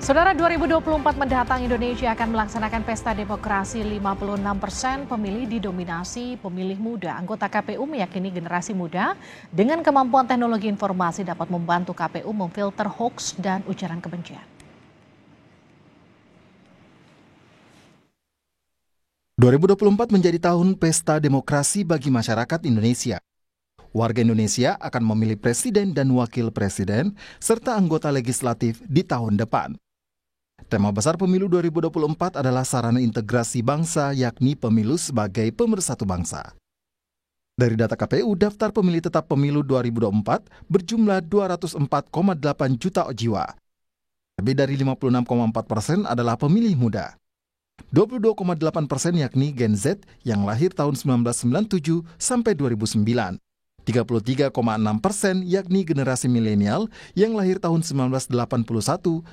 Saudara, 2024 mendatang Indonesia akan melaksanakan pesta demokrasi. 56% pemilih didominasi pemilih muda. Anggota KPU meyakini generasi muda dengan kemampuan teknologi informasi dapat membantu KPU memfilter hoax dan ujaran kebencian. 2024 menjadi tahun pesta demokrasi bagi masyarakat Indonesia. Warga Indonesia akan memilih presiden dan wakil presiden serta anggota legislatif di tahun depan. Tema besar pemilu 2024 adalah sarana integrasi bangsa, yakni pemilu sebagai pemersatu bangsa. Dari data KPU, daftar pemilih tetap pemilu 2024 berjumlah 204,8 juta jiwa. Lebih dari 56,4% adalah pemilih muda. 22,8% yakni Gen Z yang lahir tahun 1997 sampai 2009. 33,6% yakni generasi milenial yang lahir tahun 1981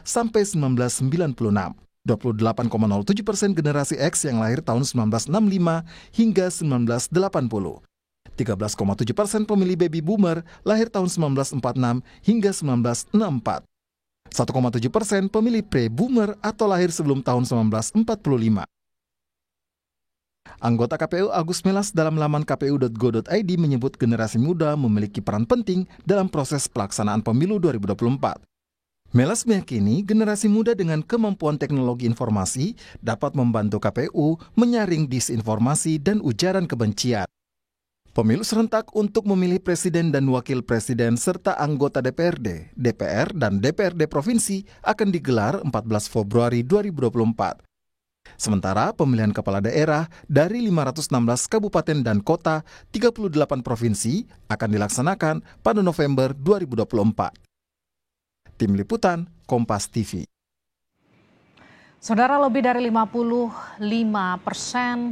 sampai 1996. 28,07% generasi X yang lahir tahun 1965 hingga 1980. 13,7% pemilih baby boomer lahir tahun 1946 hingga 1964. 1,7% pemilih pre-boomer atau lahir sebelum tahun 1945. Anggota KPU Agus Melas dalam laman kpu.go.id menyebut generasi muda memiliki peran penting dalam proses pelaksanaan pemilu 2024. Melas meyakini generasi muda dengan kemampuan teknologi informasi dapat membantu KPU menyaring disinformasi dan ujaran kebencian. Pemilu serentak untuk memilih presiden dan wakil presiden serta anggota DPRD, DPR, dan DPRD provinsi akan digelar 14 Februari 2024. Sementara pemilihan kepala daerah dari 516 kabupaten dan kota 38 provinsi akan dilaksanakan pada November 2024. Tim Liputan, Kompas TV. Saudara, lebih dari 55%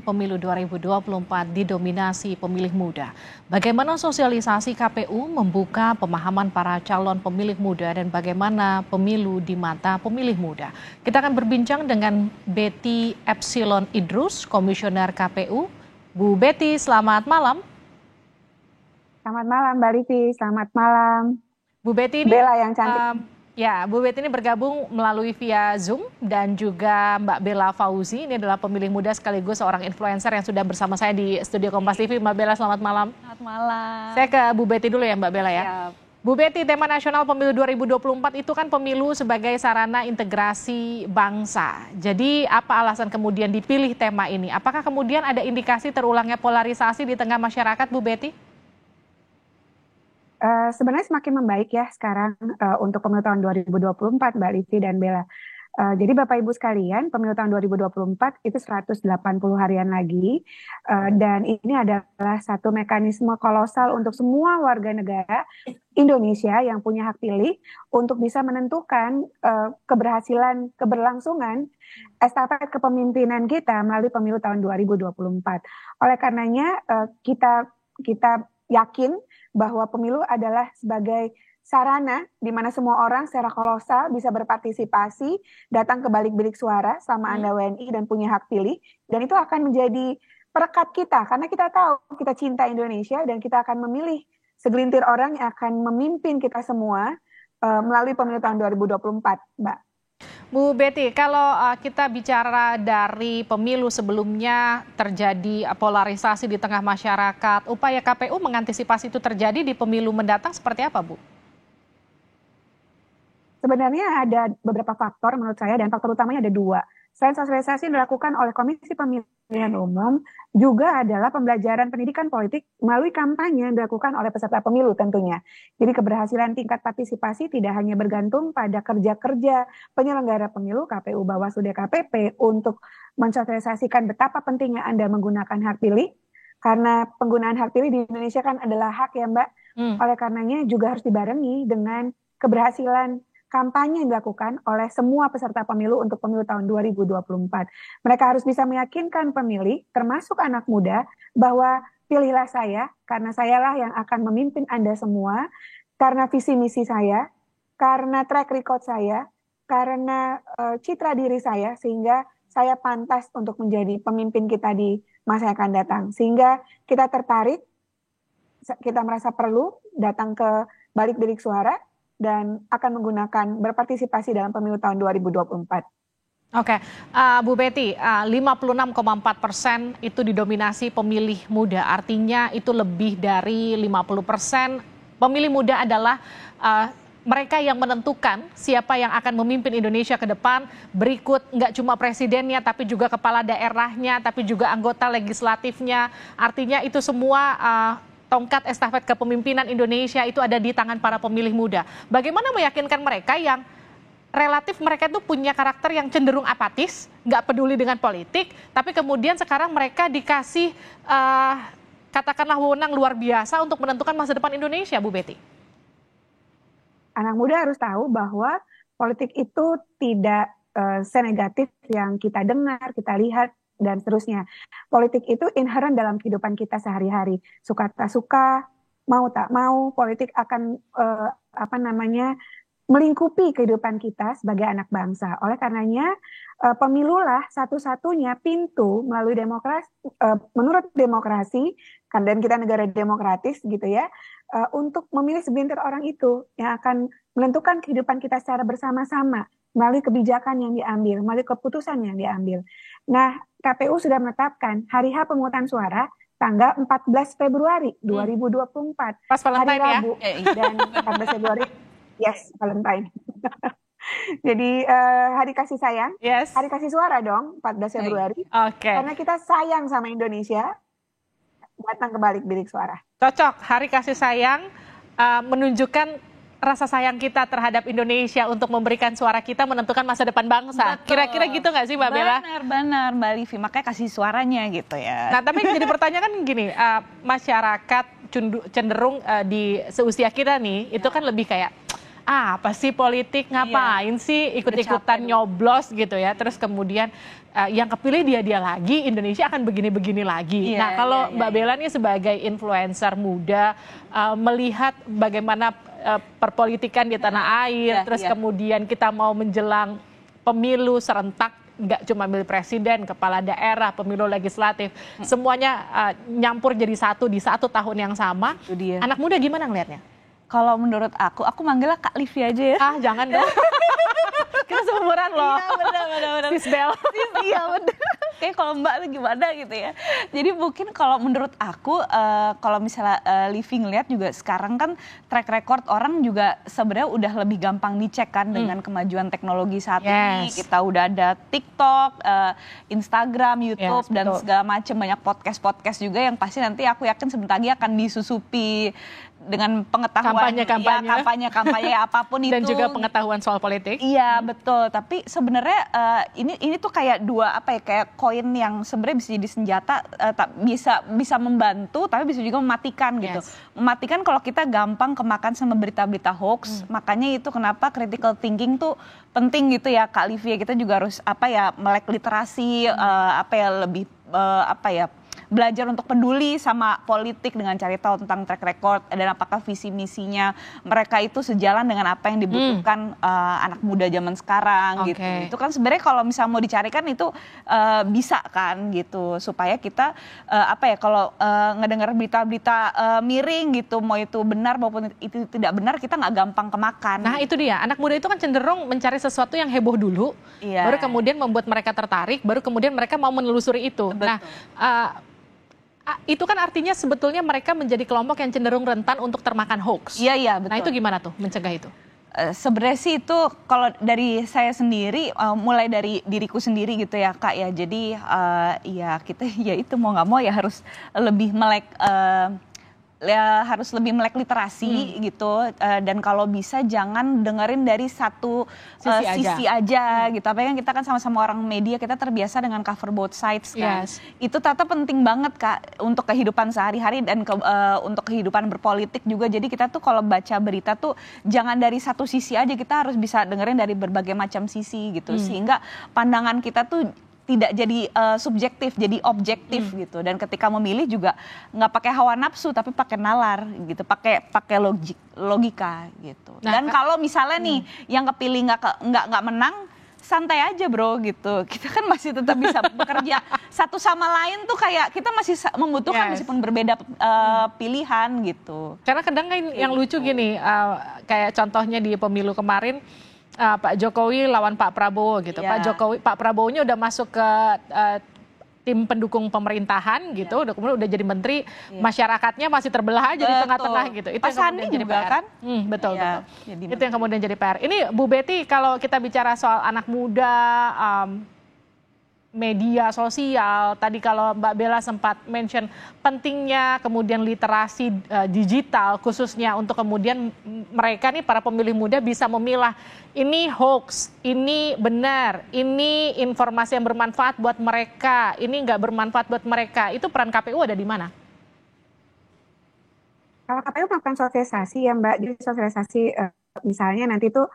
pemilu 2024 didominasi pemilih muda. Bagaimana sosialisasi KPU membuka pemahaman para calon pemilih muda dan bagaimana pemilu di mata pemilih muda? Kita akan berbincang dengan Betty Epsilon Idrus, Komisioner KPU. Bu Betty, selamat malam. Selamat malam, Mbak Livi. Selamat malam. Bu Betty ini Bella yang cantik. Ya, Bu Betty ini bergabung melalui via Zoom dan juga Mbak Bella Fauzi, ini adalah pemilih muda sekaligus seorang influencer yang sudah bersama saya di studio Kompas TV. Mbak Bella, selamat malam. Selamat malam. Saya ke Bu Betty dulu ya Mbak Bella ya. Siap. Bu Betty, tema nasional pemilu 2024 itu kan pemilu sebagai sarana integrasi bangsa. Jadi apa alasan kemudian dipilih tema ini? Apakah kemudian ada indikasi terulangnya polarisasi di tengah masyarakat, Bu Betty? Sebenarnya semakin membaik ya sekarang untuk pemilu tahun 2024, Mbak Livi dan Bella. Jadi Bapak Ibu sekalian, pemilu tahun 2024 itu 180 harian lagi. Dan ini adalah satu mekanisme kolosal untuk semua warga negara Indonesia yang punya hak pilih untuk bisa menentukan keberhasilan, keberlangsungan estafet kepemimpinan kita melalui pemilu tahun 2024. Oleh karenanya kita yakin bahwa pemilu adalah sebagai sarana di mana semua orang secara kolosal bisa berpartisipasi, datang ke balik-bilik suara selama Anda WNI dan punya hak pilih, dan itu akan menjadi perekat kita karena kita tahu kita cinta Indonesia dan kita akan memilih segelintir orang yang akan memimpin kita semua melalui pemilu tahun 2024, Mbak. Bu Betty, kalau kita bicara dari pemilu sebelumnya terjadi polarisasi di tengah masyarakat, upaya KPU mengantisipasi itu terjadi di pemilu mendatang seperti apa, Bu? Sebenarnya ada beberapa faktor menurut saya dan faktor utamanya ada dua. Selain sosialisasi yang dilakukan oleh Komisi Pemilihan Umum, juga adalah pembelajaran pendidikan politik melalui kampanye yang dilakukan oleh peserta pemilu tentunya. Jadi keberhasilan tingkat partisipasi tidak hanya bergantung pada kerja-kerja penyelenggara pemilu, KPU, Bawaslu, DKPP untuk mensosialisasikan betapa pentingnya Anda menggunakan hak pilih, karena penggunaan hak pilih di Indonesia kan adalah hak ya Mbak. Oleh karenanya juga harus dibarengi dengan keberhasilan kampanye yang dilakukan oleh semua peserta pemilu untuk pemilu tahun 2024. Mereka harus bisa meyakinkan pemilih, termasuk anak muda, bahwa pilihlah saya, karena sayalah yang akan memimpin Anda semua, karena visi misi saya, karena track record saya, karena citra diri saya, sehingga saya pantas untuk menjadi pemimpin kita di masa yang akan datang. Sehingga kita tertarik, kita merasa perlu datang ke balik bilik suara, dan akan berpartisipasi dalam pemilu tahun 2024. Oke, Bu Betty, 56,4% itu didominasi pemilih muda. Artinya itu lebih dari 50% pemilih muda adalah mereka yang menentukan siapa yang akan memimpin Indonesia ke depan. Berikut nggak cuma presidennya, tapi juga kepala daerahnya, tapi juga anggota legislatifnya. Artinya itu semua tongkat estafet kepemimpinan Indonesia itu ada di tangan para pemilih muda. Bagaimana meyakinkan mereka yang relatif mereka itu punya karakter yang cenderung apatis, nggak peduli dengan politik, tapi kemudian sekarang mereka dikasih katakanlah wewenang luar biasa untuk menentukan masa depan Indonesia, Bu Betty? Anak muda harus tahu bahwa politik itu tidak senegatif yang kita dengar, kita lihat, dan seterusnya. Politik itu inherent dalam kehidupan kita sehari-hari. Suka tak suka, mau tak mau, politik akan melingkupi kehidupan kita sebagai anak bangsa. Oleh karenanya, pemilulah satu-satunya pintu melalui demokrasi, menurut demokrasi, dan kita negara demokratis gitu ya, untuk memilih segelintir orang itu yang akan menentukan kehidupan kita secara bersama-sama melalui kebijakan yang diambil, melalui keputusan yang diambil. Nah, KPU sudah menetapkan hari H pemungutan suara tanggal 14 Februari 2024. Pas Valentine hari Rabu, ya? Dan 14 Februari. Yes, Valentine. Jadi hari kasih sayang, Yes. hari kasih suara dong, 14 Februari. Oke. Karena kita sayang sama Indonesia, datang ke balik bilik suara. Cocok, hari kasih sayang menunjukkan rasa sayang kita terhadap Indonesia untuk memberikan suara kita menentukan masa depan bangsa. Betul. Kira-kira gitu nggak sih Mbak Bella? Benar Mbak Livi, makanya kasih suaranya gitu ya. Nah tapi jadi pertanyaan kan gini, masyarakat cenderung di seusia kita nih, itu kan lebih kayak, apa sih politik, ngapain sih ikut-ikutan nyoblos gitu ya. Terus kemudian yang kepilih dia lagi, Indonesia akan begini-begini lagi. Nah kalau Mbak Bella nih sebagai influencer muda, melihat bagaimana perpolitikan di tanah air, terus kemudian kita mau menjelang pemilu serentak, nggak cuma milih presiden, kepala daerah, pemilu legislatif, semuanya nyampur jadi satu di satu tahun yang sama. Anak muda gimana ngelihatnya? Kalau menurut aku manggilnya Kak Livi aja ya. Ah jangan dong. Kita seumuran loh. Iya benar. Sisbel. Iya benar. Kayak kalau Mbak tuh gimana gitu ya. Jadi mungkin kalau menurut aku, kalau misalnya Livi ngelihat juga sekarang kan track record orang juga sebenarnya udah lebih gampang dicek kan dengan kemajuan teknologi saat ini. Kita udah ada TikTok, Instagram, YouTube, dan segala macam, banyak podcast juga yang pasti nanti aku yakin sebentar lagi akan disusupi dengan pengetahuan kampanye apapun itu, dan juga pengetahuan soal politik. Iya betul, tapi sebenarnya ini tuh kayak dua kayak koin yang sebenarnya bisa jadi senjata, bisa membantu tapi bisa juga mematikan gitu. Mematikan kalau kita gampang kemakan sama berita-berita hoax. Makanya itu kenapa critical thinking tuh penting gitu ya Kak Livia. Kita juga harus melek literasi, lebih belajar untuk peduli sama politik dengan cari tahu tentang track record dan apakah visi misinya mereka itu sejalan dengan apa yang dibutuhkan anak muda zaman sekarang gitu. Itu kan sebenarnya kalau misalnya mau dicarikan itu bisa kan gitu, supaya kita kalau ngedengar berita-berita miring gitu, mau itu benar maupun itu tidak benar, kita nggak gampang kemakan. Nah itu dia, anak muda itu kan cenderung mencari sesuatu yang heboh dulu, baru kemudian membuat mereka tertarik, baru kemudian mereka mau menelusuri itu. Betul. Nah itu kan artinya sebetulnya mereka menjadi kelompok yang cenderung rentan untuk termakan hoax. Iya betul. Nah itu gimana tuh mencegah itu? Sebenarnya sih itu kalau dari saya sendiri, mulai dari diriku sendiri gitu ya Kak ya. Jadi kita itu mau nggak mau ya harus lebih melek melek literasi gitu, dan kalau bisa jangan dengerin dari satu sisi aja gitu. Apalagi kita kan sama-sama orang media, kita terbiasa dengan cover both sides kan. Itu ternyata penting banget Kak untuk kehidupan sehari-hari dan untuk kehidupan berpolitik juga. Jadi kita tuh kalau baca berita tuh jangan dari satu sisi aja, kita harus bisa dengerin dari berbagai macam sisi gitu, sehingga pandangan kita tuh tidak jadi subjektif, jadi objektif gitu. Dan ketika memilih juga nggak pakai hawa nafsu, tapi pakai nalar gitu, pakai logika gitu. Dan kalau misalnya nih yang kepilih nggak menang, santai aja bro gitu. Kita kan masih tetap bisa bekerja satu sama lain tuh kayak kita masih membutuhkan meskipun berbeda pilihan gitu. Karena kadang kan yang lucu gini, kayak contohnya di pemilu kemarin Pak Jokowi lawan Pak Prabowo gitu. Pak Prabowo-nya udah masuk ke tim pendukung pemerintahan gitu, kemudian udah jadi menteri, masyarakatnya masih terbelah aja di tengah-tengah gitu. Itu yang kemudian jadi PR. Kan? Betul. Itu yang kemudian jadi PR. Ini Bu Betty, kalau kita bicara soal anak muda, media sosial, tadi kalau Mbak Bella sempat mention pentingnya kemudian literasi digital khususnya untuk kemudian mereka nih para pemilih muda bisa memilah ini hoax, ini benar, ini informasi yang bermanfaat buat mereka, ini nggak bermanfaat buat mereka. Itu peran KPU ada di mana? Kalau KPU melakukan sosialisasi ya Mbak, jadi sosialisasi misalnya nanti tuh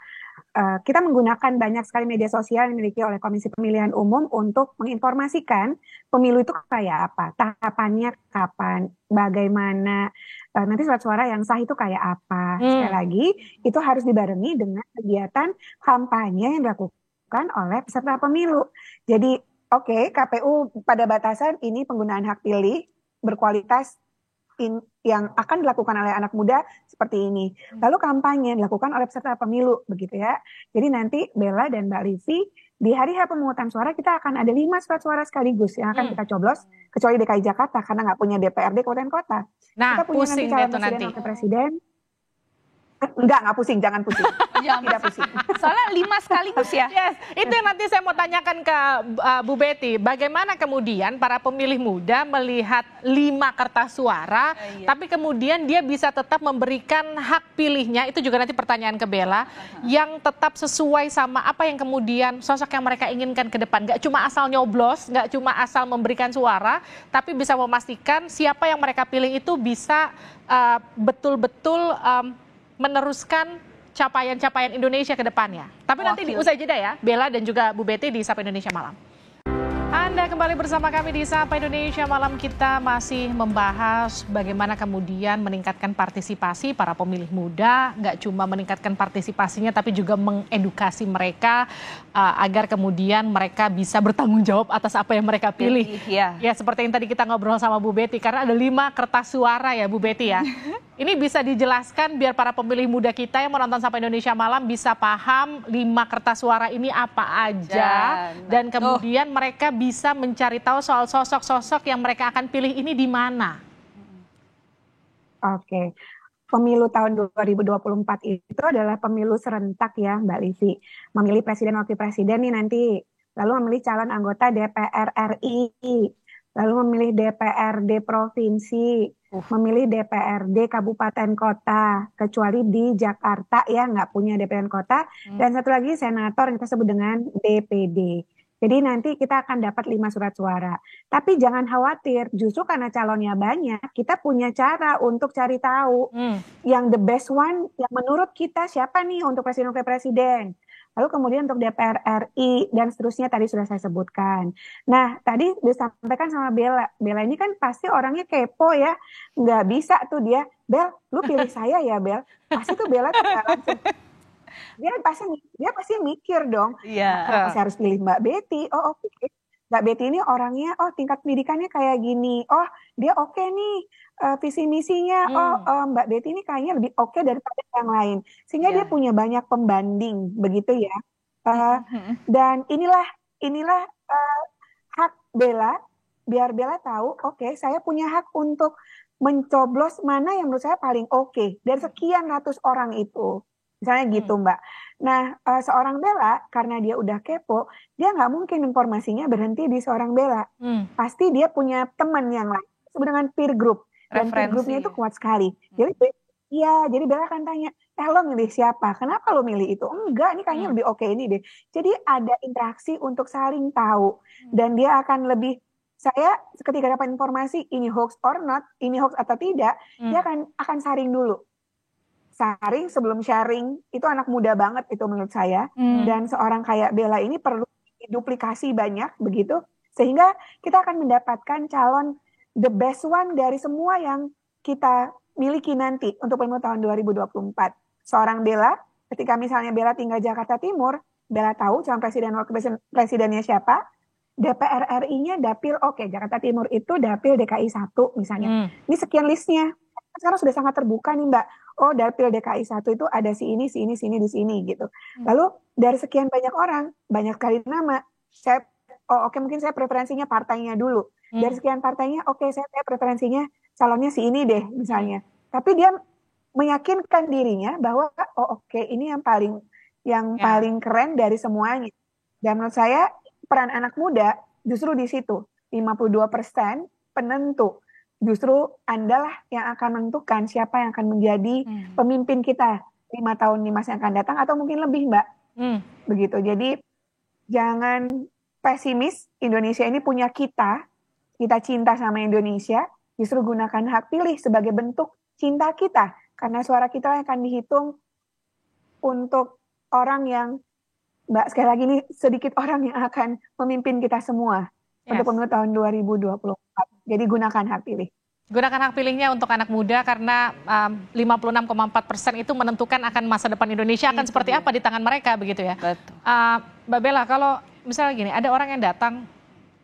kita menggunakan banyak sekali media sosial yang dimiliki oleh Komisi Pemilihan Umum untuk menginformasikan pemilu itu kayak apa, tahapannya kapan, bagaimana, nanti surat suara yang sah itu kayak apa. Sekali lagi, itu harus dibarengi dengan kegiatan kampanye yang dilakukan oleh peserta pemilu. Jadi, oke, KPU pada batasan ini penggunaan hak pilih berkualitas yang akan dilakukan oleh anak muda seperti ini. Lalu kampanye dilakukan oleh peserta pemilu, begitu ya. Jadi nanti Bella dan Mbak Livi, di hari H pemungutan suara kita akan ada 5 surat suara sekaligus yang akan kita coblos, kecuali DKI Jakarta karena nggak punya DPRD kabupaten kota. Nah, kita punya pusing nanti calon itu presiden, nanti. wakil presiden. Nggak pusing, jangan pusing. Tidak pusing. Soalnya 5 sekaligus ya. Yes, itu yang nanti saya mau tanyakan ke Bu Betty. Bagaimana kemudian para pemilih muda melihat 5 kertas suara, tapi kemudian dia bisa tetap memberikan hak pilihnya, itu juga nanti pertanyaan ke Bella, yang tetap sesuai sama apa yang kemudian sosok yang mereka inginkan ke depan. Nggak cuma asal nyoblos, nggak cuma asal memberikan suara, tapi bisa memastikan siapa yang mereka pilih itu bisa betul-betul meneruskan capaian-capaian Indonesia ke depannya. Tapi nanti di usai jeda ya, Bella dan juga Bu Betty di Sapa Indonesia Malam. Anda kembali bersama kami di Sapa Indonesia Malam. Kita masih membahas bagaimana kemudian meningkatkan partisipasi para pemilih muda, nggak cuma meningkatkan partisipasinya tapi juga mengedukasi mereka agar kemudian mereka bisa bertanggung jawab atas apa yang mereka pilih. Ya, seperti yang tadi kita ngobrol sama Bu Betty, karena ada 5 kertas suara ya Bu Betty ya. Ini bisa dijelaskan biar para pemilih muda kita yang menonton Sapa Indonesia Malam bisa paham 5 kertas suara ini apa aja, dan kemudian mereka bisa mencari tahu soal sosok-sosok yang mereka akan pilih ini di mana. Oke. Pemilu tahun 2024 itu adalah pemilu serentak ya Mbak Livi. Memilih presiden wakil presiden nih nanti, lalu memilih calon anggota DPR RI, lalu memilih DPRD provinsi, memilih DPRD kabupaten kota, kecuali di Jakarta ya nggak punya DPRD kota, dan satu lagi senator yang kita sebut dengan DPD. Jadi nanti kita akan dapat 5 surat suara. Tapi jangan khawatir, justru karena calonnya banyak, kita punya cara untuk cari tahu yang the best one, yang menurut kita siapa nih untuk presiden wakil presiden. Lalu kemudian untuk DPR RI dan seterusnya tadi sudah saya sebutkan. Nah, tadi disampaikan sama Bella. Bella ini kan pasti orangnya kepo ya. Nggak bisa tuh dia, Bel, lu pilih saya ya Bel. Pasti tuh Bella tuh langsung. Dia pasti mikir dong. Kenapa saya harus pilih Mbak Betty? Oh oke. Mbak Betty ini orangnya, oh tingkat pendidikannya kayak gini. Oh dia oke nih visi misinya. Mbak Betty ini kayaknya lebih oke daripada yang lain. Sehingga dia punya banyak pembanding begitu ya. Dan inilah hak Bella, biar Bella tahu, oke, saya punya hak untuk mencoblos mana yang menurut saya paling oke dari sekian ratus orang itu. Misalnya gitu Mbak. Nah seorang Bella karena dia udah kepo, dia nggak mungkin informasinya berhenti di seorang Bella. Pasti dia punya teman yang lain, disebut dengan peer group. Dan peer groupnya itu kuat sekali. Jadi Bella akan tanya, lo milih siapa? Kenapa lo milih itu? Enggak, ini kayaknya lebih oke ini deh. Jadi ada interaksi untuk saling tahu. Dan dia akan lebih, saya ketika dapat informasi ini hoax or not, ini hoax atau tidak, dia akan saring dulu. Saring sebelum sharing, itu anak muda banget itu menurut saya. Dan seorang kayak Bella ini perlu duplikasi banyak begitu, sehingga kita akan mendapatkan calon the best one dari semua yang kita miliki nanti untuk pemilu tahun 2024. Seorang Bella, ketika misalnya Bella tinggal Jakarta Timur, Bella tahu calon presiden wakil presidennya siapa, DPR RI-nya dapil Jakarta Timur itu dapil DKI 1 misalnya. Ini sekian listnya. Sekarang sudah sangat terbuka nih Mbak. Oh, dapil DKI 1 itu ada si ini di sini gitu. Lalu dari sekian banyak orang, banyak kali nama, mungkin saya preferensinya partainya dulu. Dari sekian partainya, saya preferensinya calonnya si ini deh misalnya. Tapi dia meyakinkan dirinya bahwa ini yang paling keren dari semuanya. Dan menurut saya peran anak muda justru di situ 52% penentu. Justru Anda lah yang akan menentukan siapa yang akan menjadi pemimpin kita 5 tahun di masa yang akan datang atau mungkin lebih Mbak. Begitu. Jadi jangan pesimis, Indonesia ini punya kita cinta sama Indonesia, justru gunakan hak pilih sebagai bentuk cinta kita. Karena suara kita akan dihitung untuk orang yang, Mbak, sekali lagi ini sedikit orang yang akan memimpin kita semua untuk pemilu tahun 2024. Jadi gunakan hak pilih. Gunakan hak pilihnya untuk anak muda karena 56,4% itu menentukan akan masa depan Indonesia akan seperti apa di tangan mereka, begitu ya. Betul. Mbak Bella, kalau misalnya gini, ada orang yang datang,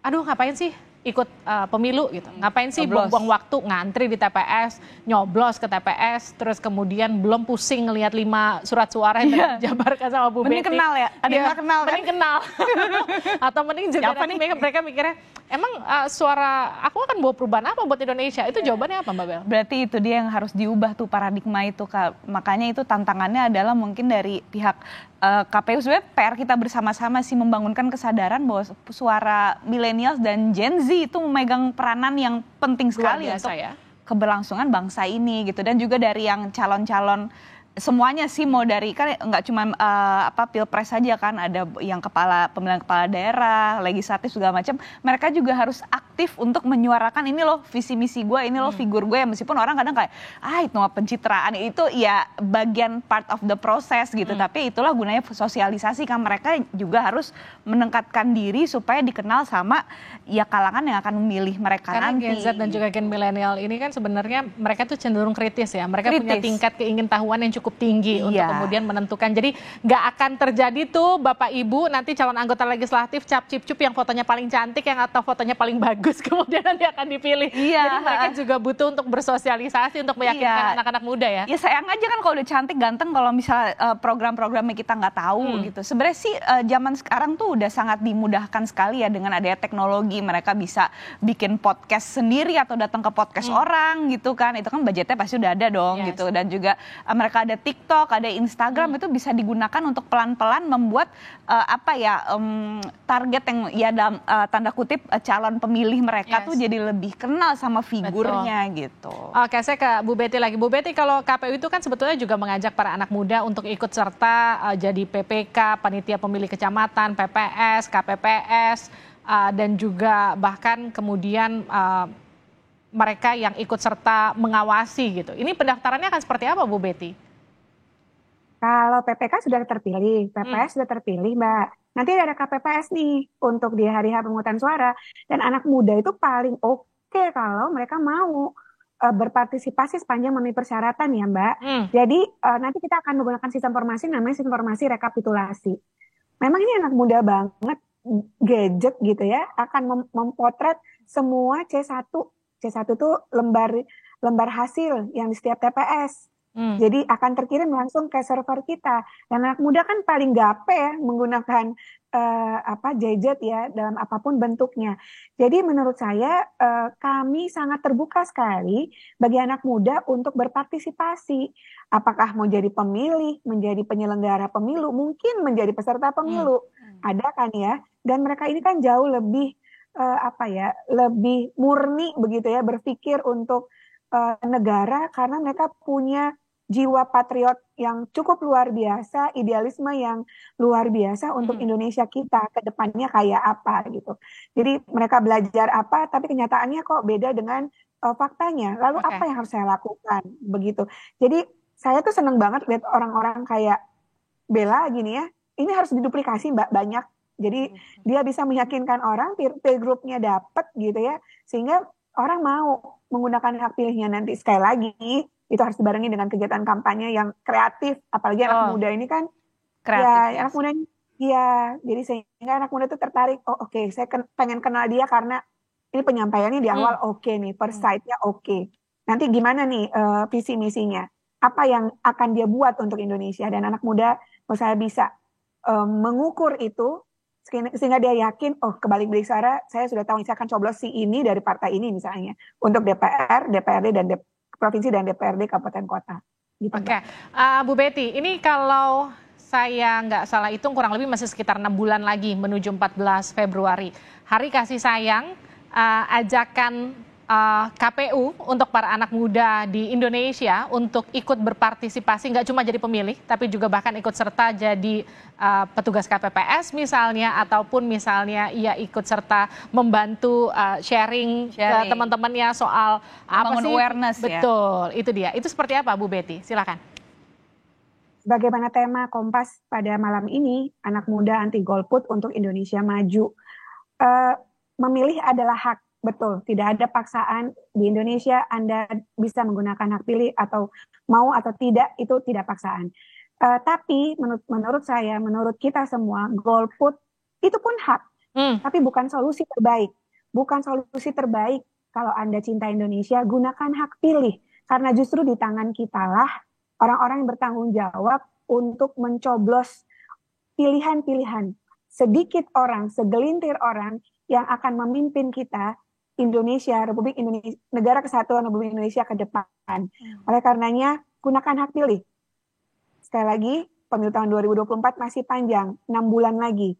aduh ngapain sih ikut pemilu gitu. Ngapain sih buang-buang waktu ngantri di TPS, nyoblos ke TPS, terus kemudian belum pusing ngelihat 5 surat suara yang dijabarkan sama Bu Betty. Mending kenal ya? Ada yang nggak kenal kan? Mending kenal. Atau mending juga mereka mikirnya, emang suara aku akan bawa perubahan apa buat Indonesia? Itu jawabannya apa Mbak Bella? Berarti itu dia yang harus diubah tuh paradigma itu, Kak. Makanya itu tantangannya adalah mungkin dari pihak KPU. Sebenarnya PR kita bersama-sama sih membangunkan kesadaran bahwa suara milenials dan Gen Z itu memegang peranan yang penting sekali untuk keberlangsungan bangsa ini gitu. Dan juga dari yang calon-calon semuanya sih, mau dari kan nggak cuma pilpres saja kan, ada yang pemilihan kepala daerah, legislatif segala macam. Mereka juga harus aktif untuk menyuarakan ini loh visi misi gue, ini loh figur gue, ya meskipun orang kadang kayak itu mah pencitraan, itu ya bagian part of the process gitu. Tapi itulah gunanya sosialisasi kan, mereka juga harus meningkatkan diri supaya dikenal sama ya kalangan yang akan memilih mereka karena nanti. Gen Z dan juga Gen milenial ini kan sebenarnya mereka tuh cenderung kritis ya. Mereka punya tingkat keingintahuan yang cukup tinggi untuk kemudian menentukan. Jadi nggak akan terjadi tuh Bapak Ibu nanti calon anggota legislatif cap cip cup yang fotonya paling cantik yang atau fotonya paling bagus kemudian nanti akan dipilih. Jadi mereka juga butuh untuk bersosialisasi untuk meyakinkan anak-anak muda ya. Ya sayang aja kan kalau udah cantik ganteng kalau misalnya program-programnya kita nggak tahu gitu. Sebenarnya sih zaman sekarang tuh udah sangat dimudahkan sekali ya dengan adanya teknologi. Mereka bisa bikin podcast sendiri atau datang ke podcast orang gitu kan. Itu kan budgetnya pasti udah ada dong gitu. Dan juga mereka ada TikTok, ada Instagram, itu bisa digunakan untuk pelan-pelan membuat target yang ya dalam tanda kutip calon pemilih mereka tuh jadi lebih kenal sama figurnya gitu. Oke, saya ke Bu Betty lagi. Bu Betty, kalau KPU itu kan sebetulnya juga mengajak para anak muda untuk ikut serta jadi PPK, panitia pemilih kecamatan, PPS, KPPS, dan juga bahkan kemudian mereka yang ikut serta mengawasi gitu. Ini pendaftarannya akan seperti apa Bu Betty? Kalau PPK sudah terpilih, PPS sudah terpilih, Mbak. Nanti ada KPPS nih untuk di hari-hari pemungutan suara. Dan anak muda itu paling oke kalau mereka mau berpartisipasi sepanjang memenuhi persyaratan ya, Mbak. Jadi nanti kita akan menggunakan sistem informasi namanya sistem informasi rekapitulasi. Memang ini anak muda banget, gadget gitu ya, akan memotret semua C1. C1 itu lembar hasil yang di setiap TPS. Jadi akan terkirim langsung ke server kita. Dan anak muda kan paling gape ya menggunakan gadget ya dalam apapun bentuknya. Jadi menurut saya kami sangat terbuka sekali bagi anak muda untuk berpartisipasi. Apakah mau jadi pemilih, menjadi penyelenggara pemilu, mungkin menjadi peserta pemilu. Ada kan ya. Dan mereka ini kan jauh lebih lebih murni begitu ya berpikir untuk negara karena mereka punya jiwa patriot yang cukup luar biasa, idealisme yang luar biasa untuk Indonesia kita ke depannya kayak apa gitu. Jadi mereka belajar apa, tapi kenyataannya kok beda dengan faktanya. Lalu apa yang harus saya lakukan begitu. Jadi saya tuh seneng banget lihat orang-orang kayak Bella gini ya. Ini harus diduplikasi Mbak banyak. Jadi dia bisa meyakinkan orang, peer groupnya dapat gitu ya, sehingga orang mau menggunakan hak pilihnya nanti. Sekali lagi itu harus dibarengi dengan kegiatan kampanye yang kreatif, apalagi anak muda ini kan kreatif, ya anak muda ini Iya, jadi sehingga anak muda tuh tertarik, oh oke, saya pengen kenal dia karena ini penyampaiannya di awal oke nih, first sight-nya oke. Nanti gimana nih visi misinya? Apa yang akan dia buat untuk Indonesia? Dan anak muda, kalau saya bisa mengukur itu, sehingga dia yakin, oh kebalik bilik suara, saya sudah tahu saya akan coblos si ini dari partai ini misalnya, untuk DPR, DPRD, dan Provinsi dan DPRD Kabupaten Kota. Gitu, Oke, Bu Betty, ini kalau saya nggak salah hitung kurang lebih masih sekitar 6 bulan lagi menuju 14 Februari. Hari kasih sayang, ajakan KPU untuk para anak muda di Indonesia untuk ikut berpartisipasi, nggak cuma jadi pemilih, tapi juga bahkan ikut serta jadi petugas KPPS misalnya, ataupun misalnya ia ikut serta membantu sharing ke teman-temannya soal apa sih? Awareness, betul, ya? Itu dia. Itu seperti apa, Bu Betty? Silakan. Bagaimana tema Kompas pada malam ini, anak muda anti golput untuk Indonesia maju. Memilih adalah hak, betul. Tidak ada paksaan di Indonesia. Anda bisa menggunakan hak pilih atau mau atau tidak, itu tidak paksaan. Tapi menurut saya, menurut kita semua, golput itu pun hak. Tapi bukan solusi terbaik. Bukan solusi terbaik kalau Anda cinta Indonesia, gunakan hak pilih. Karena justru di tangan kita lah orang-orang yang bertanggung jawab untuk mencoblos pilihan-pilihan. Sedikit orang, segelintir orang yang akan memimpin kita, Indonesia, Republik Indonesia, Negara Kesatuan Republik Indonesia ke depan. Oleh karenanya, gunakan hak pilih. Sekali lagi, pemilu tahun 2024 masih panjang, 6 bulan lagi.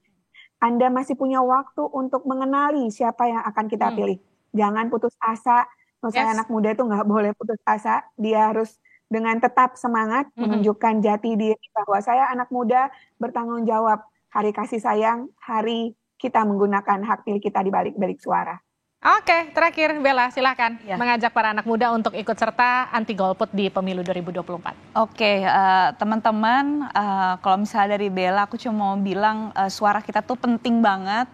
Anda masih punya waktu untuk mengenali siapa yang akan kita pilih. Jangan putus asa. Menurut saya anak muda itu nggak boleh putus asa. Dia harus dengan tetap semangat menunjukkan jati diri bahwa saya anak muda bertanggung jawab. Hari kasih sayang, hari kita menggunakan hak pilih kita di balik suara. Oke, terakhir Bella, silakan mengajak para anak muda untuk ikut serta anti golput di pemilu 2024. Oke, teman-teman, kalau misalnya dari Bella, aku cuma mau bilang suara kita tuh penting banget.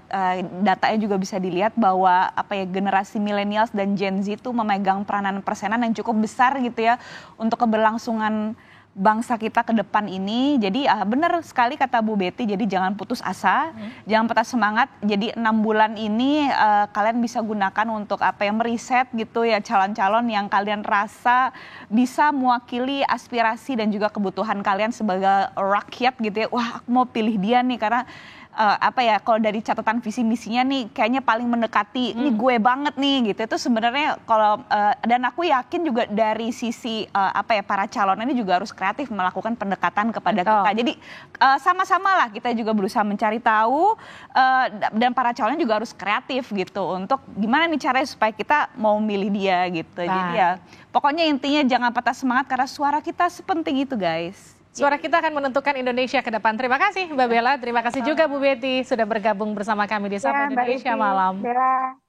Datanya juga bisa dilihat bahwa generasi milenials dan Gen Z itu memegang peranan persenan yang cukup besar gitu ya untuk keberlangsungan bangsa kita ke depan ini. Jadi benar sekali kata Bu Betty, jadi jangan putus asa, jangan patah semangat. Jadi 6 bulan ini kalian bisa gunakan untuk meriset gitu ya calon-calon yang kalian rasa bisa mewakili aspirasi dan juga kebutuhan kalian sebagai rakyat gitu ya. Wah, aku mau pilih dia nih karena kalau dari catatan visi misinya nih kayaknya paling mendekati ini gue banget nih gitu. Itu sebenarnya kalau dan aku yakin juga dari sisi para calon ini juga harus kreatif melakukan pendekatan kepada kita. Jadi sama-sama lah kita juga berusaha mencari tahu dan para calon juga harus kreatif gitu untuk gimana nih caranya supaya kita mau milih dia gitu. Jadi ya pokoknya intinya jangan patah semangat karena suara kita sepenting itu, guys. Suara kita akan menentukan Indonesia ke depan. Terima kasih Mbak Bella, terima kasih juga Bu Betty sudah bergabung bersama kami di Sapa Indonesia Malam. Bella.